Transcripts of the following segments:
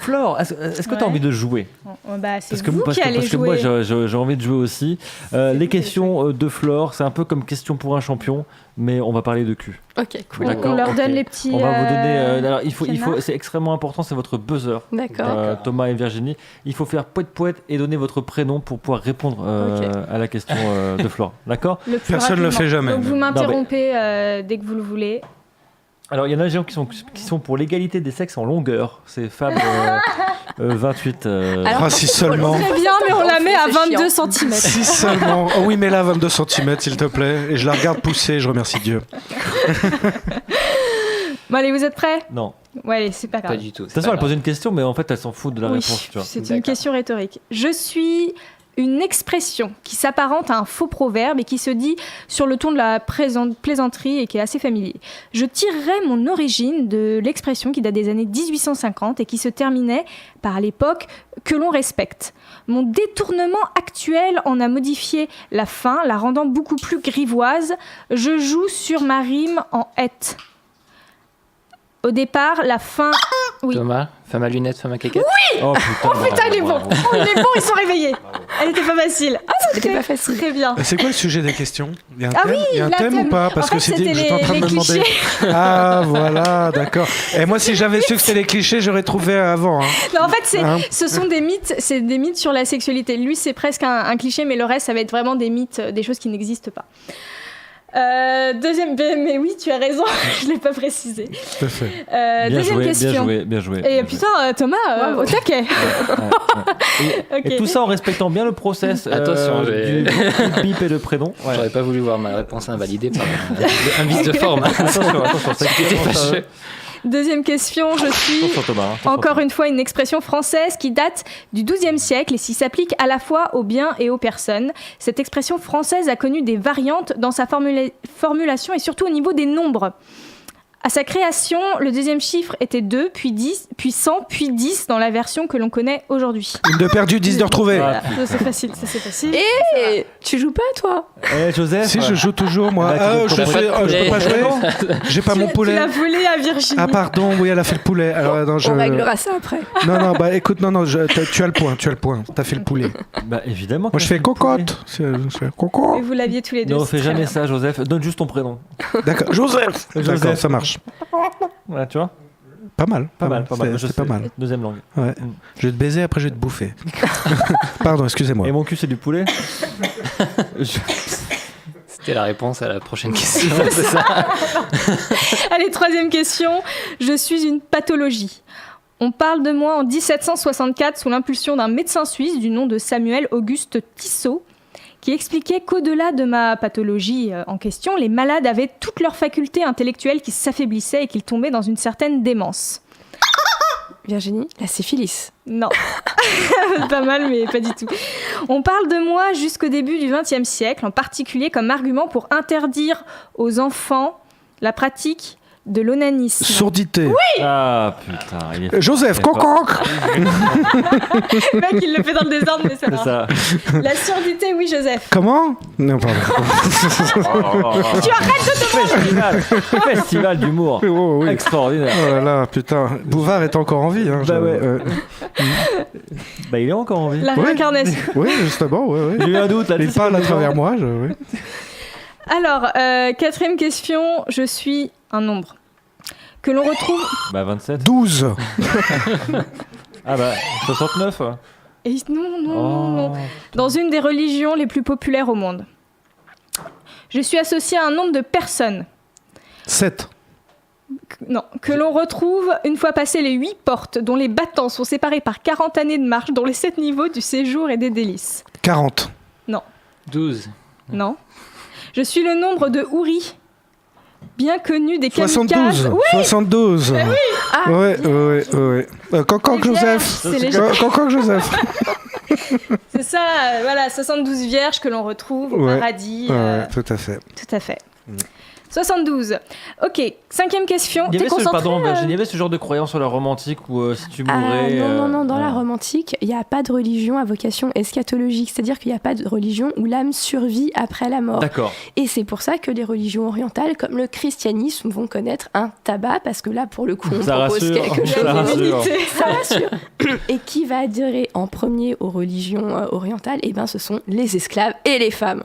Flore, est-ce que tu as envie de jouer ? C'est vous qui allez jouer. Parce que moi, j'ai envie de jouer aussi. Les questions de Flore, c'est un peu comme question pour un champion, mais on va parler de cul. Ok, cool. On leur donne les petits... On va vous donner... alors, il faut, c'est extrêmement important, c'est votre buzzer. D'accord. Thomas et Virginie. Il faut faire poète et donner votre prénom pour pouvoir répondre à la question de Flore. D'accord ? Personne ne le fait jamais. Donc vous m'interrompez dès que vous le voulez. Alors, il y en a des gens qui sont pour l'égalité des sexes en longueur. C'est Fab 28. Alors, si seulement. Très bien, mais on la met à 22 cm. Si seulement. Oh oui, mais là, 22 cm, s'il te plaît. Et je la regarde pousser, je remercie Dieu. Bon, allez, vous êtes prêts ? Non. Ouais, allez, c'est pas grave. Pas du tout. De toute façon, elle pose une question, mais en fait, elle s'en fout de la réponse. Tu vois. C'est une question rhétorique. Je suis une expression qui s'apparente à un faux proverbe et qui se dit sur le ton de la plaisanterie et qui est assez familier. Je tirerai mon origine de l'expression qui date des années 1850 et qui se terminait par l'époque que l'on respecte. Mon détournement actuel en a modifié la fin, la rendant beaucoup plus grivoise. Je joue sur ma rime en hête. Au départ, la fin... Oui. Thomas, femme à lunettes, femme à caquette. Oui. Oh putain, il est bon. Oh, il est bon, ils sont réveillés. Elle était pas facile. Ah, c'était pas facile. Très bien. C'est quoi le sujet des questions ? Il y a un Ah thème, oui, il y a un thème ou pas ? Parce en fait, que c'était j'étais en train de me demander. Ah voilà, d'accord. Et moi, si j'avais su que c'était les clichés, j'aurais trouvé avant. Hein. Non, en fait, ce sont des mythes. C'est des mythes sur la sexualité. Lui, c'est presque un cliché, mais le reste, ça va être vraiment des mythes, des choses qui n'existent pas. Deuxième, mais oui, tu as raison, je l'ai pas précisé. Tout à fait. Deuxième question. Bien joué. Et putain, Thomas, au taquet. Et tout ça en respectant bien le process du bip et de prénom. Ouais. J'aurais pas voulu voir ma réponse invalidée par un vice de forme. Attention, ça était fâcheux. Deuxième question, je suis encore une fois une expression française qui date du XIIe siècle et qui s'applique à la fois aux biens et aux personnes. Cette expression française a connu des variantes dans sa formulation et surtout au niveau des nombres. À sa création, le deuxième chiffre était 2, puis 10, puis 100, puis 10 dans la version que l'on connaît aujourd'hui. Une de perdue, 10 de retrouvée. Voilà. Ça c'est facile. Et tu joues pas toi ? Joseph. Si, je joue toujours moi. Je peux pas jouer. J'ai pas mon poulet. Tu l'as volé à Virginie. Ah pardon, oui, elle a fait le poulet. Alors, on réglera ça après. Non, bah écoute, tu as le point. T'as fait le poulet. Bah évidemment. Moi je fais cocotte. C'est coco. Et vous l'aviez tous les deux. Non, fais jamais ça, Joseph. Donne juste ton prénom. D'accord, Joseph. D'accord, ça marche. Voilà, tu vois. Pas mal. C'est pas mal. Deuxième langue. Ouais. Je vais te baiser, après je vais te bouffer. Pardon, excusez-moi. Et mon cul, c'est du poulet. C'était la réponse à la prochaine question. C'est ça. Allez, troisième question. Je suis une pathologie. On parle de moi en 1764 sous l'impulsion d'un médecin suisse du nom de Samuel Auguste Tissot, qui expliquait qu'au-delà de ma pathologie en question, les malades avaient toutes leurs facultés intellectuelles qui s'affaiblissaient et qu'ils tombaient dans une certaine démence. Virginie, la syphilis. Non, pas mal, mais pas du tout. On parle de moi jusqu'au début du XXe siècle, en particulier comme argument pour interdire aux enfants la pratique de l'onanisme. Surdité. Oui. Ah putain. Joseph, conconque. Le mec, il le fait dans le désordre, mais ça va. Ça. La surdité, oui, Joseph. Comment ? Non, pardon. Tu arrêtes de te manger. Festival d'humour. Oh, oui. Extraordinaire. Oh là là, putain. Bouvard est encore en vie. Hein, bah ouais. Bah il est encore en vie. La réincarnation. Oui, justement, ouais. J'ai eu un doute là. Il parle à travers moi. Oui. Alors, quatrième question, je suis un nombre que l'on retrouve... Bah 27. 12. Ah bah 69. Et non. Dans une des religions les plus populaires au monde. Je suis associé à un nombre de personnes. 7. Non, que l'on retrouve une fois passées les 8 portes, dont les battants sont séparés par 40 années de marche, dont les 7 niveaux du séjour et des délices. 40. Non. 12. Non. Je suis le nombre de houris, bien connu des kamikazes. 72. Oui. 72. Oui. Ah. Ouais. Cancan Joseph. Cancan Joseph. C'est ça, voilà, 72 vierges que l'on retrouve au paradis. Ouais, tout à fait. Tout à fait. 72. Ok, 5e question. Il y T'es avait concentré pardon, Virginie, il y avait ce genre de croyance sur la romantique où si tu mourais. Non, dans la voilà. romantique, il n'y a pas de religion à vocation eschatologique, c'est-à-dire qu'il n'y a pas de religion où l'âme survit après la mort. D'accord. Et c'est pour ça que les religions orientales, comme le christianisme, vont connaître un tabac, parce que là, pour le coup, on Ça propose rassure. quelque chose. Ça rassure. Ça rassure. Et qui va adhérer en premier aux religions orientales? Eh bien, ce sont les esclaves et les femmes.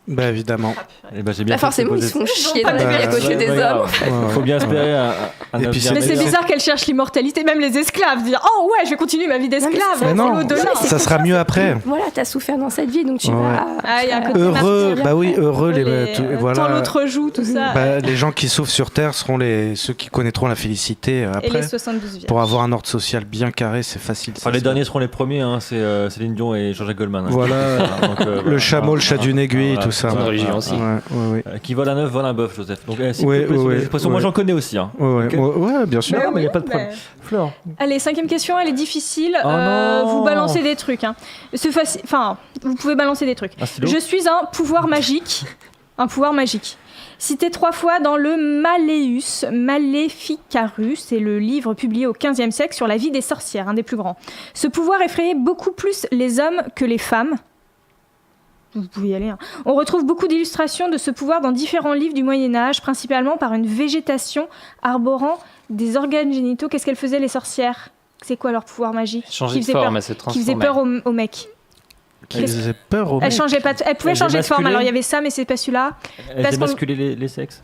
Bah évidemment. Eh ben, j'ai bien Là, fait de forcément, ils poser- se font chier pas dans la vie à de côté des hommes. Il faut bien espérer un Et puis avenir c'est- Mais c'est meilleur. bizarre qu'elle cherche l'immortalité, même les esclaves. Dire oh ouais, je vais continuer ma vie d'esclave. Mais Mais non, l'au-delà. ça sera mieux après. Voilà, t'as souffert dans cette vie, donc tu Ouais. vas... Ah, il y a un côté Heureux, martyr. bah oui, heureux Tant voilà. l'autre joue, tout ça. Les gens qui souffrent sur Terre seront ceux qui connaîtront la félicité Et après. les 72 vierges. Pour avoir un ordre social bien carré, c'est facile. Enfin, les derniers seront les premiers, hein, c'est Céline Dion et Jean-Jacques Goldman. hein. Voilà. Donc, Le chameau, le chat d'une aiguille, voilà. tout ça. Une religion aussi. Ouais. Qui vole un œuf, vole un bœuf, Joseph. Donc, s'il Ouais, te plaît, sur ouais, les expressions, moi ouais. j'en connais aussi. Hein. Ouais, bien sûr. Mais non, mais il n'y a oui, pas de problème. Flore. Allez, 5e question, elle est difficile. Oh non. Vous balancez des trucs. Hein. Enfin, vous pouvez balancer des trucs. Un stylo. Je suis un pouvoir magique. Un pouvoir magique. Cité 3 fois dans le Malleus Maleficarus, c'est le livre publié au XVe siècle sur la vie des sorcières, un des plus grands. Ce pouvoir effrayait beaucoup plus les hommes que les femmes. Vous pouvez y aller. Hein. On retrouve beaucoup d'illustrations de ce pouvoir dans différents livres du Moyen-Âge, principalement par une végétation arborant des organes génitaux. Qu'est-ce qu'elles faisaient, les sorcières? C'est quoi leur pouvoir magique? Changer Qui de faisait forme, peur- elle se Qui faisait transformait. peur aux mecs. Ils faisaient peur aux Elle mecs. changeait pas. Elle pouvait Elle changer de forme. démasculait. Alors il y avait ça, mais c'est pas celui-là. Elle Parce qu'on- démasculait les sexes.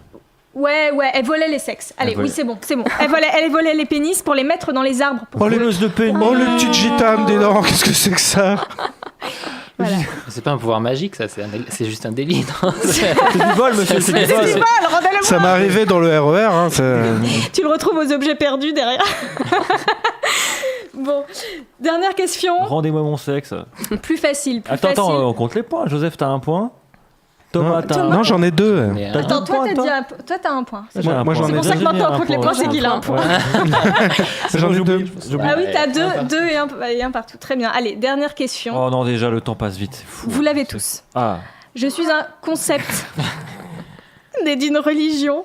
Ouais, elle volait les sexes. Allez, Elle volait. oui, c'est bon. Elle volait les pénis pour les mettre dans les arbres. Oh, les... Voleuse de pénis. oh, les petites gitanes, dis donc, qu'est-ce que c'est que ça? Voilà. C'est pas un pouvoir magique, ça, c'est juste un délit. non C'est du vol, monsieur. C'est du vol. Festival, rendez-le-moi. Ça m'est arrivé dans le RER. Hein, Tu le retrouves aux objets perdus derrière. Bon, dernière question. Rendez-moi mon sexe. Plus facile, plus Attends, facile. on compte les points. Joseph, t'as un point. Thomas, t'as un Non, j'en ai deux. Mais, T'as Attends, un toi, point, toi, t'as un point. C'est J'ai un moi, point. j'en ai pour ça que Virginie maintenant a on compte les points, c'est qu'il a un point. J'en ai deux. Ah oui, t'as Ouais, deux et un partout. Très bien. Allez, dernière question. Oh non, déjà, le temps passe vite. C'est fou. Vous l'avez tous. Ah. Je suis un concept né d'une religion,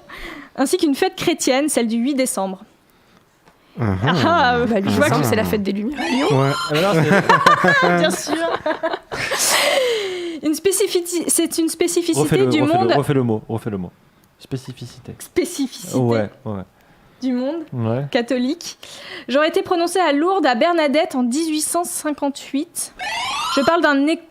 ainsi qu'une fête chrétienne, celle du 8 décembre. Uh-huh. Ah, Bah, je vois que c'est la fête des Lumières à Lyon. Ouais. Alors, c'est- bien sûr. C'est une spécificité du monde. refais le mot. Spécificité. Spécificité Ouais. du monde catholique. J'aurais été prononcée à Lourdes, à Bernadette, en 1858. Je parle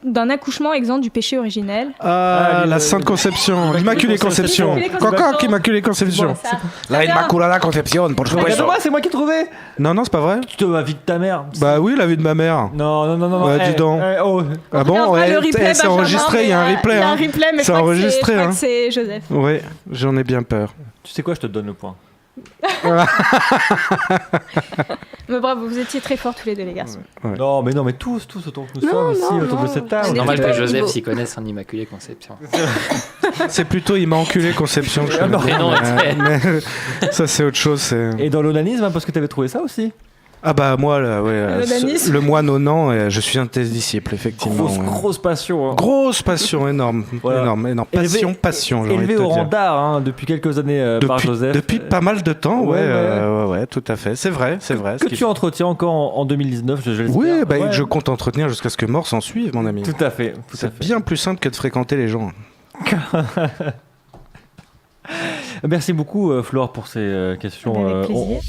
d'un accouchement exempt du péché originel. Ah, la le- Sainte Conception, l'Immaculée Conception. L'Immaculée Conception. Coq, Immaculée Conception. Ça. La Immaculada Conception, por supuesto. Regarde-moi, c'est moi qui ai trouvé. Non, non, c'est pas vrai. Tu te ma vie de ta mère. Bah oui, la vie de ma mère. Non. Ouais, dis donc. Oh. Ah bon, regardera le ouais, replay, c'est Benjamin, enregistré, il y a un mais, replay. Il y a un Hein. replay, mais C'est je crois que enregistré, je crois hein. que c'est Joseph. Ouais, j'en ai bien peur. Tu sais quoi, je te donne le point. Mais bravo, vous étiez très forts tous les deux, les garçons. Ouais. Non, mais tous autant que nous Non, sommes ici non, autour de non. cette On table. C'est est normal pas que au Joseph niveau. s'y connaisse en Immaculée Conception. C'est plutôt Immaculée Conception que je non, connais. mais non, Mais ça, c'est autre chose. Et dans l'onanisme, hein, parce que t'avais trouvé ça aussi. Ah bah moi, là, ouais, L'onanisme. le moine onant, je suis un de tes disciples, effectivement. ouais. Grosse passion. Hein. Grosse passion, énorme. Voilà. Énorme. Élevé- Passion, j'ai envie de Élevé te au rang dire. d'art hein, depuis quelques années par Joseph. Depuis pas mal de temps, Ouais, ouais, tout à fait. C'est vrai. Que tu entretiens encore en 2019, je l'espère. Oui, bah, Ouais. je compte entretenir jusqu'à ce que mort s'en suive, mon ami. Tout à fait. C'est bien plus simple que de fréquenter les gens. Merci beaucoup, Flore, pour ces questions. Avec On- plaisir.